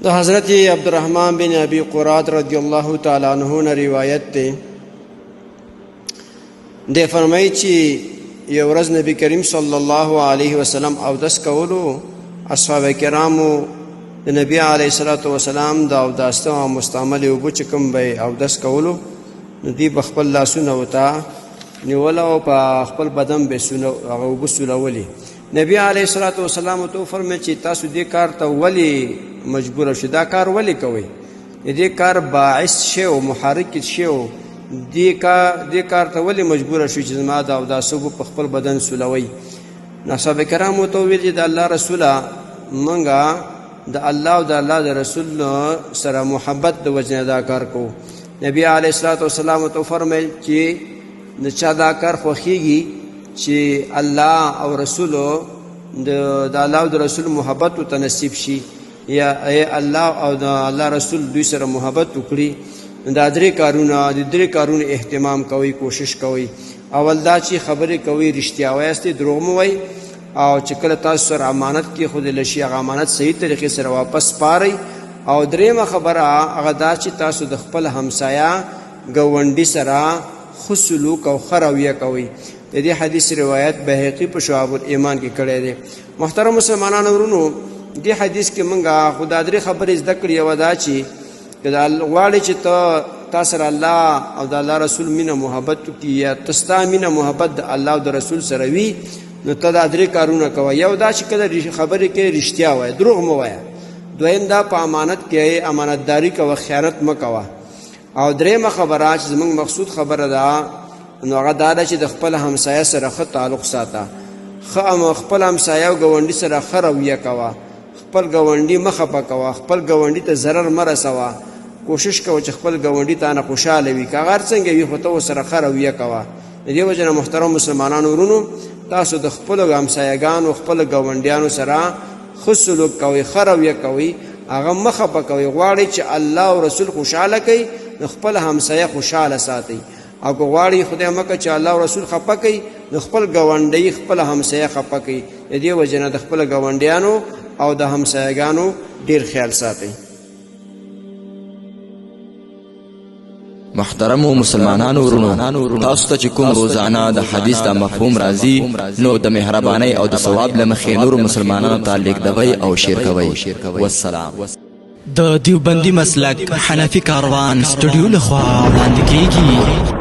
د حضرت عبدالرحمن بن ابی قراد رضی اللہ تعالی عنہ نے روایت تے دے فرمائی چې یو ورځ نبی کریم صلی الله علیه وسلم اودس کولو، اصحاب کرامو د نبی علیه الصلاۃ والسلام د اوداسته او مستعمل او بچ کوم به اودس کولو، ندی بخپل لاسونه وتا نیول او په خپل بدن به سونه او بسولولي. نبی علیه الصلاۃ والسلام تو فرمایي چې تاسو دې کار ته ولی مجبور شئ، دا کار ولی کوي؟ دې کار باعث شی او محرک شی او دې کار ته ولی مجبور شئ چې زما دا اوداسه په خپل بدن سولوي؟ صحابه کرامو ته ویل د الله رسوله منګه د الله او د الله د رسول سره محبت د وجنه دا کار کو. نبی علیه الصلاۃ والسلام ته فرمایي چې د چا دا کار خوښیږي چې الله او رسول د الله او د رسول محبت ته نصیب شي، یا الله او د الله رسول دوی سره محبت وکړي، دا درې کارونه اهتمام کوي، کوشش کوي. اول دا چې خبرې کوي رښتیا وایي، دروغ مو وایي، او چې کله تاسو سره امانت کې خود لشي هغه امانت صحیح طریقې سره واپس پارئ. او دریمه خبره هغه دا چې تاسو د خپل همسایه ګاونډي سره ښه سلوک او ښه رویه کوئ. د دې حدیث روایت بهقي په شعب الایمان کې کړی دی. محترم مسلمانانو ورونو، دې حدیث کې موږ خدا درې خبرې زده کړې. یوه دا چې غواړې چې تا سره الله او د الله رسول مینه محبت وکړي، یا ته ستا مینه محبت د الله او د رسول سره وي، نو ته دا درې کارونه کوه. یو دا چې کله خبرې کې رښتیا وایه، دروغ مه وایه. دویم دا په امانت کې امانتداري کوه، خیانت مه کوه. او دریمه خبره چې زموږ مقصود خبره ده نو هغه دا ده چې د خپل همسایه سره ښه تعلق ساته، خپل همسایه او ګاونډي سره ښه رویه کوه، خپل ګاونډي مه خفه کوه، خپل ګاونډي ته ضرر مه رسوه. کوشش کوه چې خپل ګاونډي ته نه خوشحاله وي، که هغه هر څنګه وي خو ته ورسره ښه رویه کوه. د دې وجه نه محترم مسلمانانو ورونو، تاسو د خپلو همسایهګانو خپلو ګاونډیانو سره ښه سلوک کوئ، ښه رویه کوئ، هغه مه خفه کوئ. غواړئ چې الله او رسول خوشحاله کوي، نو خپل همسایه خوشحاله ساتئ. او که غواړئ خدای مکه چې الله او رسول خفه کوي، نو خپل ګاونډی خپل همسایه خفه کوي. د دې وجه نه د خپل ګاونډیانو او د همسایهګانو ډیر خیال ساتئ. محترمو مسلمانانو ورونو، تاسو ته چې کوم روزانه د حدیث د مفهوم راځي، نو د مهربانۍ او د ثواب له مخې نورو مسلمانانو ته لیږدوئ او شیر کوئ. والسلام. د دیوبندي مسلک حنفي کاروان سټوډیو لخوا وړاندې کیږي.